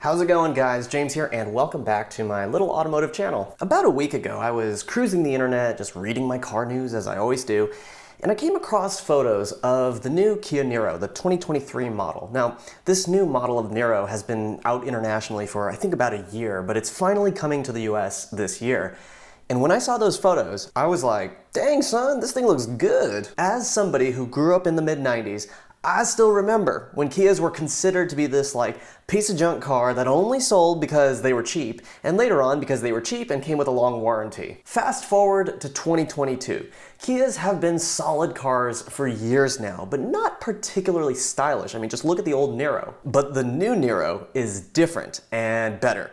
How's it going, guys? James here, and welcome back to my little automotive channel. About a week ago, I was cruising the internet, just reading my car news as I always do, and I came across photos of the new Kia Niro, the 2023 model. Now, this new model of Niro has been out internationally for, I think, about a year, but it's finally coming to the US this year. And when I saw those photos, I was like, dang son, this thing looks good. As somebody who grew up in the mid-90s, I still remember when Kias were considered to be this piece of junk car that only sold because they were cheap, and later on because they were cheap and came with a long warranty. Fast forward to 2022. Kias have been solid cars for years now, but not particularly stylish. I mean, just look at the old Niro. But the new Niro is different and better.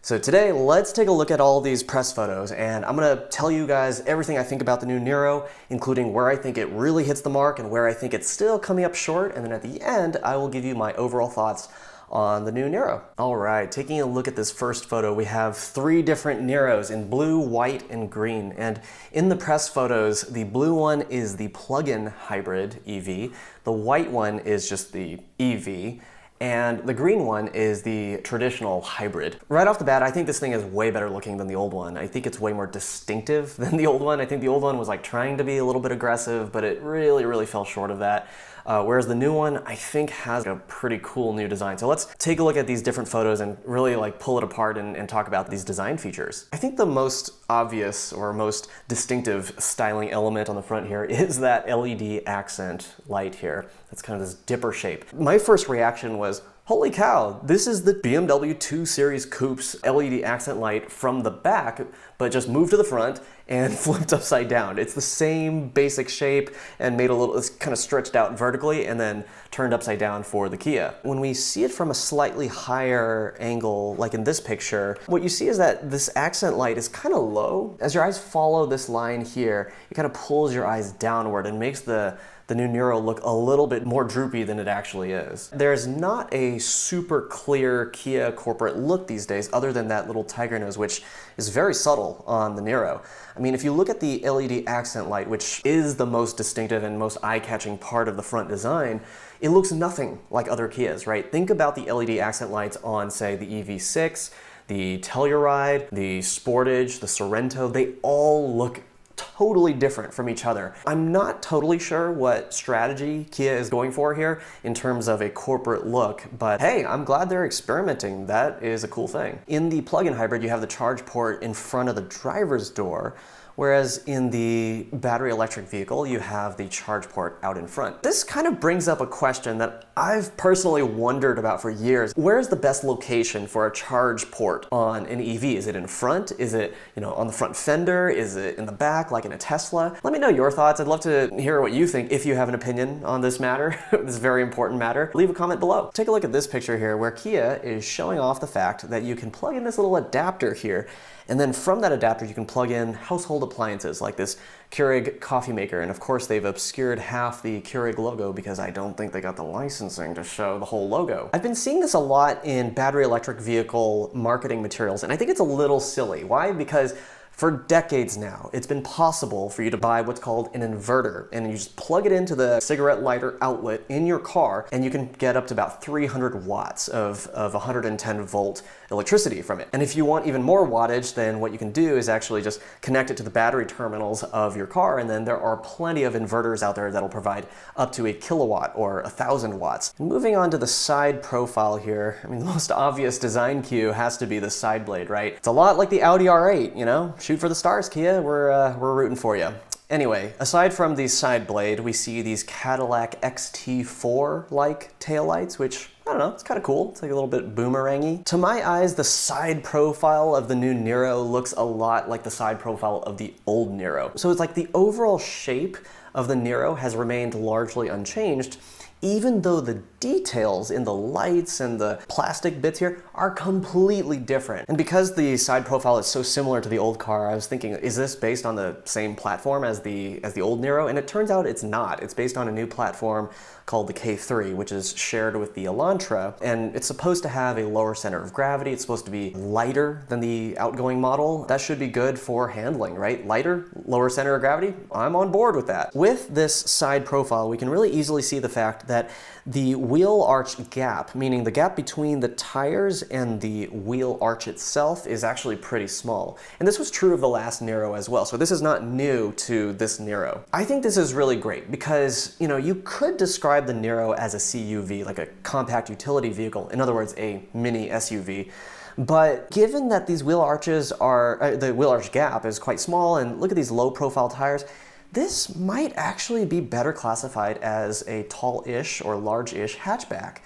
So today, let's take a look at all these press photos, and I'm gonna tell you guys everything I think about the new Niro, including where I think it really hits the mark and where I think it's still coming up short, and then at the end, I will give you my overall thoughts on the new Niro. All right, taking a look at this first photo, we have three different Niros in blue, white, and green. And in the press photos, the blue one is the plug-in hybrid EV, the white one is just the EV, and the green one is the traditional hybrid. Right off the bat, I think this thing is way better looking than the old one. I think it's way more distinctive than the old one. I think the old one was trying to be a little bit aggressive, but it really fell short of that. Whereas the new one, I think, has a pretty cool new design. So let's take a look at these different photos and really pull it apart and talk about these design features. I think the most obvious or most distinctive styling element on the front here is that LED accent light here. That's kind of this dipper shape. My first reaction was, holy cow, this is the BMW 2 Series Coupe's LED accent light from the back, but just moved to the front and flipped upside down. It's the same basic shape and made it's kind of stretched out vertically and then turned upside down for the Kia. When we see it from a slightly higher angle, like in this picture, what you see is that this accent light is kind of low. As your eyes follow this line here, it kind of pulls your eyes downward and makes the new Niro look a little bit more droopy than it actually is. There's not a super clear Kia corporate look these days other than that little tiger nose, which is very subtle on the Niro. I mean, if you look at the LED accent light, which is the most distinctive and most eye-catching part of the front design, it looks nothing like other Kias, right? Think about the LED accent lights on, say, the EV6, the Telluride, the Sportage, the Sorento. They all look totally different from each other. I'm not totally sure what strategy Kia is going for here in terms of a corporate look, but hey, I'm glad they're experimenting. That is a cool thing. In the plug-in hybrid, you have the charge port in front of the driver's door, whereas in the battery electric vehicle, you have the charge port out in front. This kind of brings up a question that I've personally wondered about for years. Where's the best location for a charge port on an EV? Is it in front? Is it, on the front fender? Is it in the back, like in a Tesla? Let me know your thoughts. I'd love to hear what you think if you have an opinion on this matter, this very important matter. Leave a comment below. Take a look at this picture here where Kia is showing off the fact that you can plug in this little adapter here, and then from that adapter, you can plug in household appliances like this Keurig coffee maker. And of course, they've obscured half the Keurig logo because I don't think they got the licensing to show the whole logo. I've been seeing this a lot in battery electric vehicle marketing materials, and I think it's a little silly. Why? Because for decades now, it's been possible for you to buy what's called an inverter, and you just plug it into the cigarette lighter outlet in your car, and you can get up to about 300 watts of 110 volt electricity from it. And if you want even more wattage, then what you can do is actually just connect it to the battery terminals of your car, and then there are plenty of inverters out there that'll provide up to a kilowatt or 1,000 watts. And moving on to the side profile here, I mean, the most obvious design cue has to be the side blade, right? It's a lot like the Audi R8, Shoot for the stars, Kia. We're rooting for you. Anyway, aside from the side blade, we see these Cadillac XT4-like taillights, which, I don't know, it's kind of cool. It's like a little bit boomerangy. To my eyes, the side profile of the new Niro looks a lot like the side profile of the old Niro. So it's like the overall shape of the Niro has remained largely unchanged, even though the details in the lights and the plastic bits here are completely different. And because the side profile is so similar to the old car, I was thinking, is this based on the same platform as the old Niro? And it turns out it's not. It's based on a new platform called the K3, which is shared with the Elantra, and it's supposed to have a lower center of gravity. It's supposed to be lighter than the outgoing model. That should be good for handling, right? Lighter, lower center of gravity? I'm on board with that. With this side profile, we can really easily see the fact that the wheel arch gap, meaning the gap between the tires and the wheel arch itself is actually pretty small. And this was true of the last Niro as well, so this is not new to this Niro. I think this is really great because, you know, you could describe the Niro as a CUV, like a compact utility vehicle, in other words, a mini SUV. But given that these wheel arches are, the wheel arch gap is quite small, and look at these low profile tires, this might actually be better classified as a tall-ish or large-ish hatchback.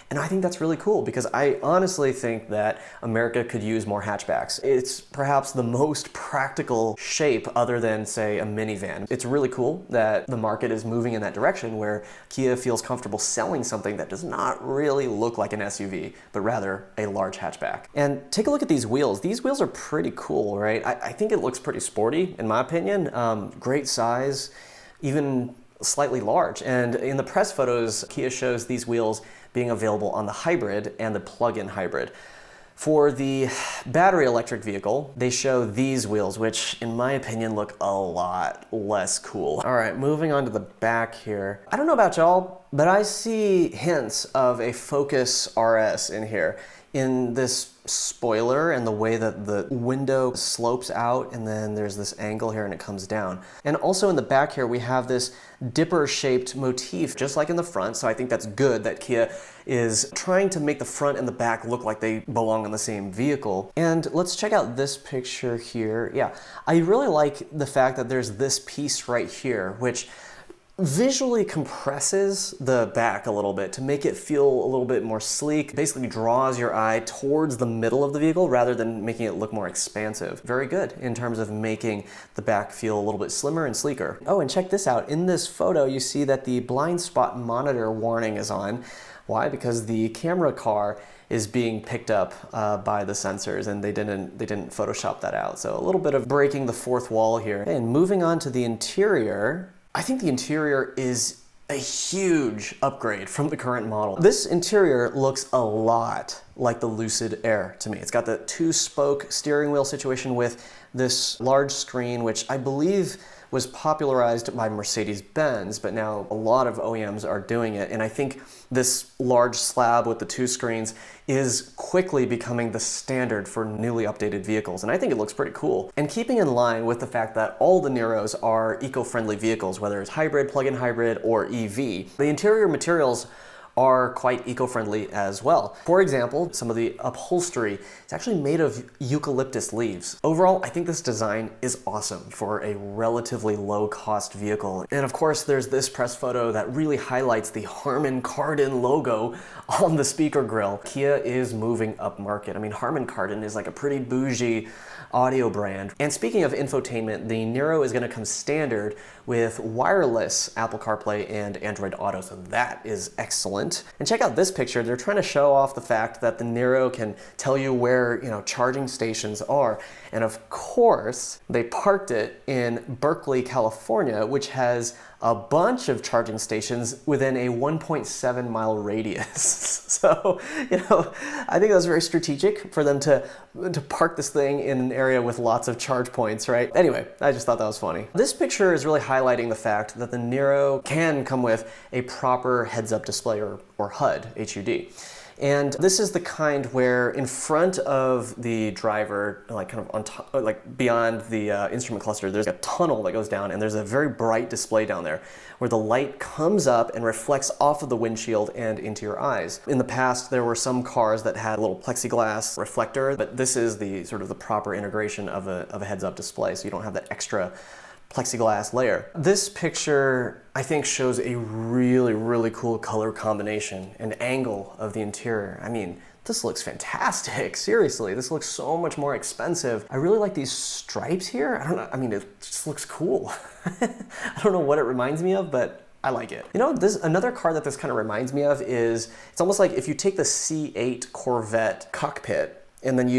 And I think that's really cool because I honestly think that America could use more hatchbacks. It's perhaps the most practical shape other than, say, a minivan. It's really cool that the market is moving in that direction where Kia feels comfortable selling something that does not really look like an SUV, but rather a large hatchback. And take a look at these wheels. These wheels are pretty cool, right? I think it looks pretty sporty, in my opinion. Great size, even slightly large. And in the press photos, Kia shows these wheels being available on the hybrid and the plug-in hybrid. For the battery electric vehicle, they show these wheels, which in my opinion look a lot less cool. All right, moving on to the back here. I don't know about y'all, but I see hints of a Focus RS in here. In this spoiler and the way that the window slopes out and then there's this angle here and it comes down. And also in the back here we have this dipper shaped motif just like in the front, so I think that's good that Kia is trying to make the front and the back look like they belong in the same vehicle. And let's check out this picture here. Yeah, I really like the fact that there's this piece right here which visually compresses the back a little bit to make it feel a little bit more sleek. Basically draws your eye towards the middle of the vehicle rather than making it look more expansive. Very good in terms of making the back feel a little bit slimmer and sleeker. Oh, and check this out. In this photo, you see that the blind spot monitor warning is on. Why? Because the camera car is being picked up by the sensors and they didn't Photoshop that out. So a little bit of breaking the fourth wall here. And moving on to the interior, I think the interior is a huge upgrade from the current model. This interior looks a lot like the Lucid Air to me. It's got the two-spoke steering wheel situation with this large screen, which I believe was popularized by Mercedes-Benz, but now a lot of OEMs are doing it. And I think this large slab with the two screens is quickly becoming the standard for newly updated vehicles. And I think it looks pretty cool. And keeping in line with the fact that all the Niros are eco-friendly vehicles, whether it's hybrid, plug-in hybrid, or EV, the interior materials are quite eco-friendly as well. For example, some of the upholstery is actually made of eucalyptus leaves. Overall, I think this design is awesome for a relatively low-cost vehicle. And of course, there's this press photo that really highlights the Harman Kardon logo on the speaker grille. Kia is moving up market. I mean, Harman Kardon is like a pretty bougie audio brand. And speaking of infotainment, the Niro is gonna come standard with wireless Apple CarPlay and Android Auto, so that is excellent. And check out this picture. They're trying to show off the fact that the Niro can tell you where, charging stations are. And of course, they parked it in Berkeley, California, which has a bunch of charging stations within a 1.7 mile radius. So, I think that was very strategic for them to park this thing in an area with lots of charge points, right? Anyway, I just thought that was funny. This picture is really highlighting the fact that the Niro can come with a proper heads-up display or HUD, HUD. And this is the kind where in front of the driver, like kind of on top, like beyond the instrument cluster, there's a tunnel that goes down and there's a very bright display down there where the light comes up and reflects off of the windshield and into your eyes. In the past, there were some cars that had a little plexiglass reflector, but this is the sort of the proper integration of a heads-up display, so you don't have that extra plexiglass layer. This picture, I think, shows a really, really cool color combination and angle of the interior. I mean, this looks fantastic. Seriously, this looks so much more expensive. I really like these stripes here. I don't know, I mean, it just looks cool. I don't know what it reminds me of, but I like it. Another car that this kind of reminds me of is, it's almost like if you take the C8 Corvette cockpit And then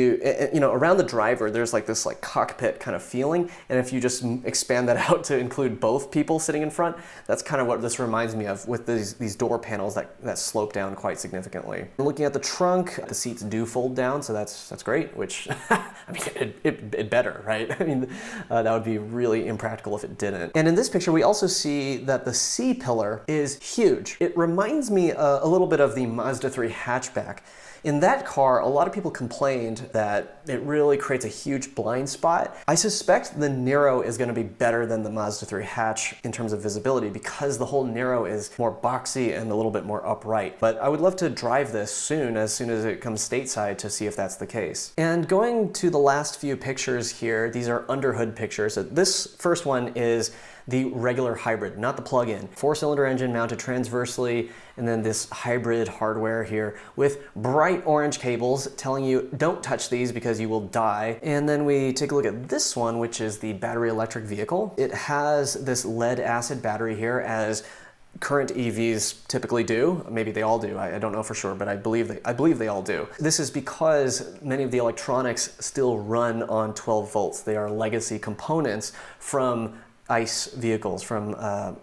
around the driver, there's like this like cockpit kind of feeling. And if you just expand that out to include both people sitting in front, that's kind of what this reminds me of with these door panels that slope down quite significantly. Looking at the trunk, the seats do fold down, so that's great, which, I mean, it better, right? I mean, that would be really impractical if it didn't. And in this picture, we also see that the C-pillar is huge. It reminds me a little bit of the Mazda 3 hatchback. In that car, a lot of people complained that it really creates a huge blind spot. I suspect the Niro is going to be better than the Mazda 3 hatch in terms of visibility because the whole Niro is more boxy and a little bit more upright. But I would love to drive this as soon as it comes stateside, to see if that's the case. And going to the last few pictures here, these are under-hood pictures. So this first one is the regular hybrid, not the plug-in. 4-cylinder engine mounted transversely, and then this hybrid hardware here with bright orange cables telling you don't touch these because you will die. And then we take a look at this one, which is the battery electric vehicle. It has this lead acid battery here, as current EVs typically do. Maybe they all do. I don't know for sure, but I believe they all do. This is because many of the electronics still run on 12 volts. They are legacy components from ICE vehicles, from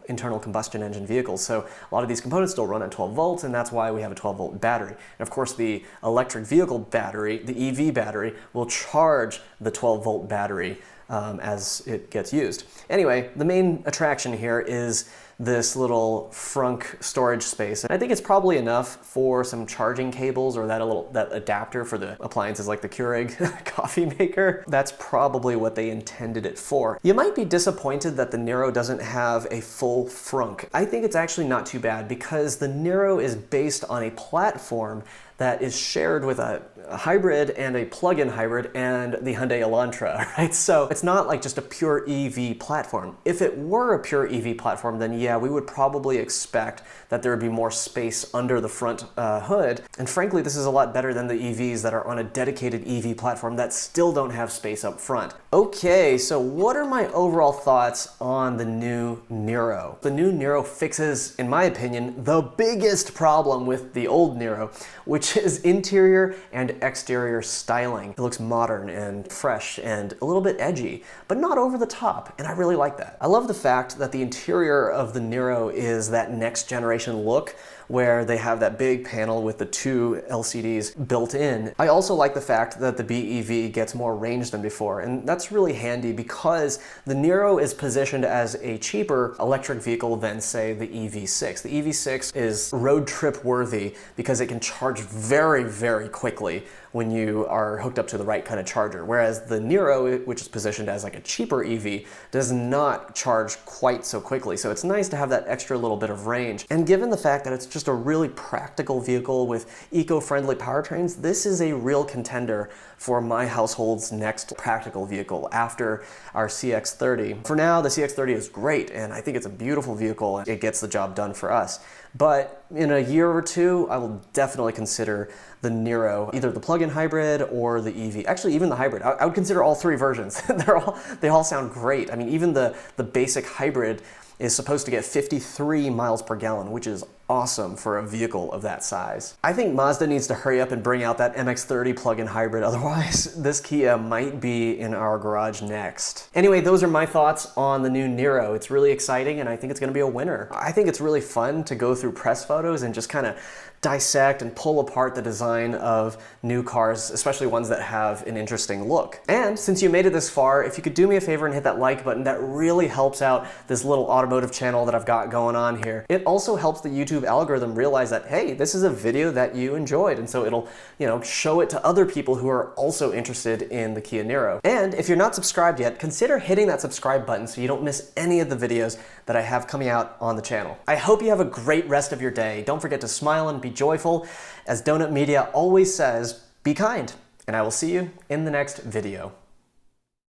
internal combustion engine vehicles. So a lot of these components still run on 12 volts, and that's why we have a 12-volt battery. And of course, the electric vehicle battery, the EV battery, will charge the 12-volt battery as it gets used. Anyway, the main attraction here is this little frunk storage space. And I think it's probably enough for some charging cables or that adapter for the appliances like the Keurig coffee maker. That's probably what they intended it for. You might be disappointed that the Niro doesn't have a full frunk. I think it's actually not too bad because the Niro is based on a platform that is shared with a hybrid and a plug-in hybrid and the Hyundai Elantra, right? So it's not like just a pure EV platform. If it were a pure EV platform, then yeah, we would probably expect that there would be more space under the front hood. And frankly, this is a lot better than the EVs that are on a dedicated EV platform that still don't have space up front. Okay, so what are my overall thoughts on the new Niro? The new Niro fixes, in my opinion, the biggest problem with the old Niro, which is interior and exterior styling. It looks modern and fresh and a little bit edgy, but not over the top, and I really like that. I love the fact that the interior of the Niro is that next generation look, where they have that big panel with the 2 LCDs built in. I also like the fact that the BEV gets more range than before, and that's really handy because the Niro is positioned as a cheaper electric vehicle than, say, the EV6. The EV6 is road trip worthy because it can charge very, very quickly when you are hooked up to the right kind of charger, whereas the Niro, which is positioned as like a cheaper EV, does not charge quite so quickly. So it's nice to have that extra little bit of range. And given the fact that it's just a really practical vehicle with eco-friendly powertrains, this is a real contender for my household's next practical vehicle after our CX-30. For now, the CX-30 is great, and I think it's a beautiful vehicle, and it gets the job done for us. But in a year or two, I will definitely consider the Niro, either the plug-in hybrid or the EV. Actually, even the hybrid. I would consider all 3 versions. They all sound great. I mean, even the basic hybrid is supposed to get 53 miles per gallon, which is awesome for a vehicle of that size. I think Mazda needs to hurry up and bring out that MX-30 plug-in hybrid, otherwise this Kia might be in our garage next. Anyway, those are my thoughts on the new Niro. It's really exciting and I think it's gonna be a winner. I think it's really fun to go through press photos and just kind of dissect and pull apart the design of new cars, especially ones that have an interesting look. And since you made it this far, if you could do me a favor and hit that like button, that really helps out this little automotive channel that I've got going on here. It also helps the YouTube algorithm realize that, hey, this is a video that you enjoyed, and so it'll, show it to other people who are also interested in the Kia Niro. And if you're not subscribed yet, consider hitting that subscribe button so you don't miss any of the videos that I have coming out on the channel. I hope you have a great rest of your day. Don't forget to smile and be joyful. As Donut Media always says, be kind, and I will see you in the next video.